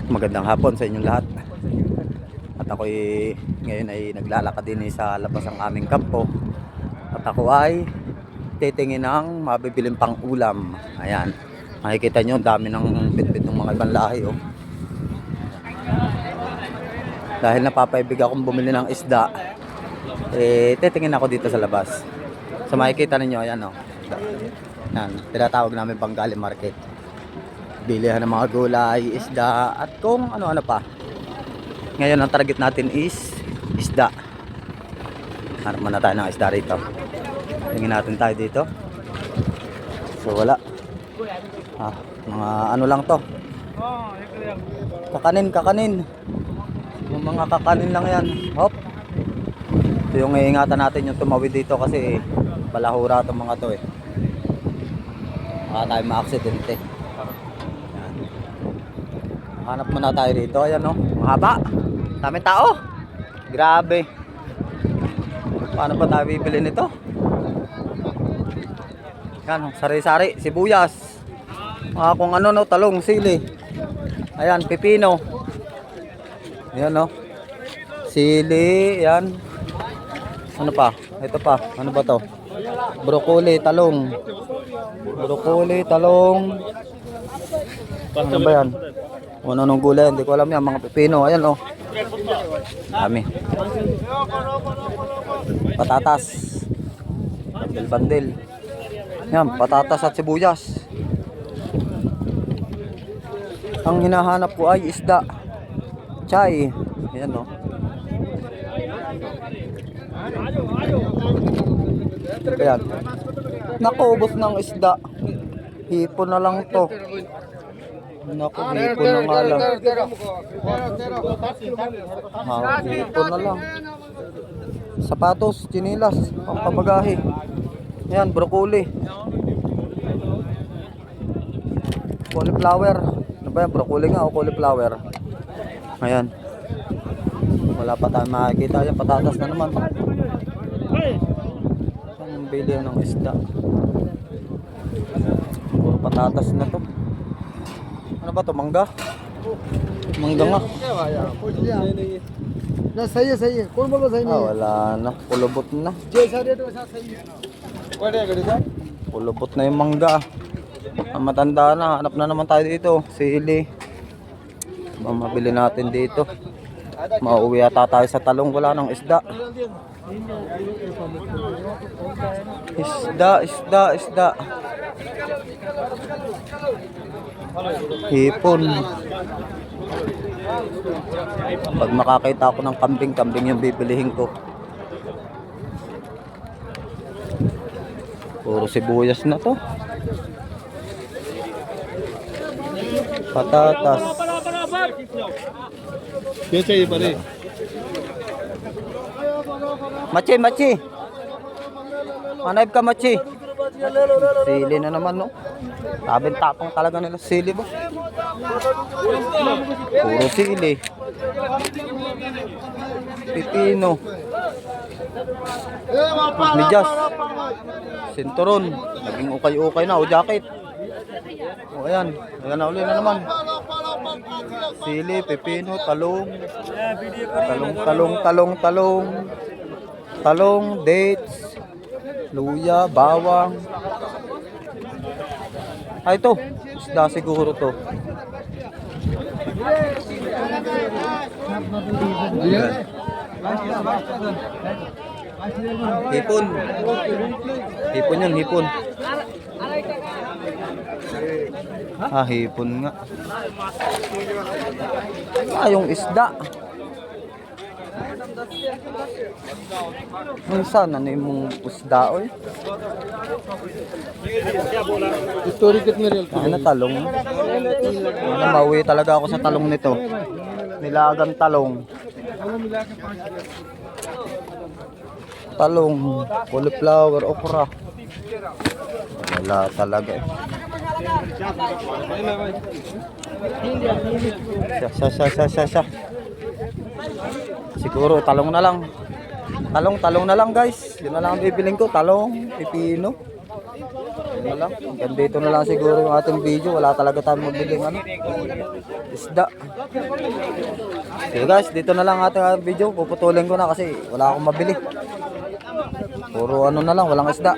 Magandang hapon sa inyong lahat. At ako ngayon ay naglalakad din sa labas ng aming kampo. At ako ay titingin ng mabibiling pang ulam. Ayan. Makikita nyo, dami ng bitbit ng mga ibang lahi. Oh. Dahil napapaibig akong bumili ng isda, titingin ako dito sa labas. So makikita ninyo, ayan o. Ayan, tinatawag namin Bengali Market. Bilihan ng mga gulay, isda, at kung ano-ano pa. Ngayon ang target natin is isda. Hanap muna tayo ng isda rito. Tingin natin tayo dito. So wala. Mga ano lang to. Kakanin. Yung mga kakanin lang yan. Hop. Ito yung iingatan natin yung tumawid dito kasi balahura itong mga to eh. Baka tayo ma-aksidente. Hanap muna tayo dito. Ayan o. Mahaba. Daming tao. Grabe. Paano ba tayo bibili nito? Yan. Sari-sari. Sibuyas. Kung ano no. Talong. Sili. Ayan. Pipino. Ayan o. Sili. Ayan. Ano pa? Ito pa. Ano ba to? Broccoli. Talong. Broccoli. Talong. Ano ba yan? Ano nung gulay, hindi ko alam yan, mga pipino, ayan oh. Dami. Patatas. Bandel. Yan, patatas at sibuyas. Ang hinahanap ko ay isda. Chay. Ayan oh. Ayan. Nakuubos ng isda. Hipon na lang to. Naku, hipon na nga lang. Hipon na lang. Sapatos, chinilas, pampabagahe. Ayan, broccoli. Cauliflower. Ano ba yan? Broccoli nga o cauliflower? Ayan. Wala pa tayong makikita. Ayan, patatas na naman. Ang bilihan ng isda. Puro patatas na to. Ano ba to? Mangga? Mangga nga. Wala na. Pulubot na. Pulubot na yung mangga. Ang matanda na. Hanap na naman tayo dito. Sili. Mabili natin dito. Mauwi yata tayo sa talong. Wala nang isda. Isda. Hipon. Pag makakita ako ng kambing yung bibilihin ko. Puro sibuyas na to. Patatas. Machi. Manayb ka, Machi. Sili na naman, no? Tabing tapang talaga nila. Sili ba? Puro sili. Pipino. Medyas. Sinturon. Naging ukay-ukay na. O jacket. O ayan. Ayan na uli na naman. Sili, pipino, talong. Talong, dates. Luya, bawang. Ito. Isda siguro to. Hipon. Hipon yun, hipon. Hipon nga. Yung isda. Minsan, ano yung isda, oy? Ano, talong? Ano, mauwi talaga ako sa talong nito. Nilagang talong. Talong, cauliflower, okra. Wala talaga eh. Siya. Siguro talong na lang. Talong na lang guys. Yun na lang ang bibiling ko. Talong, pipino. na lang. Hanggang dito na lang siguro yung ating video. Wala talaga tayong mabiling ano, isda. Okay guys, dito na lang ating video. Puputulin ko na kasi wala akong mabili. Puro ano na lang, walang isda.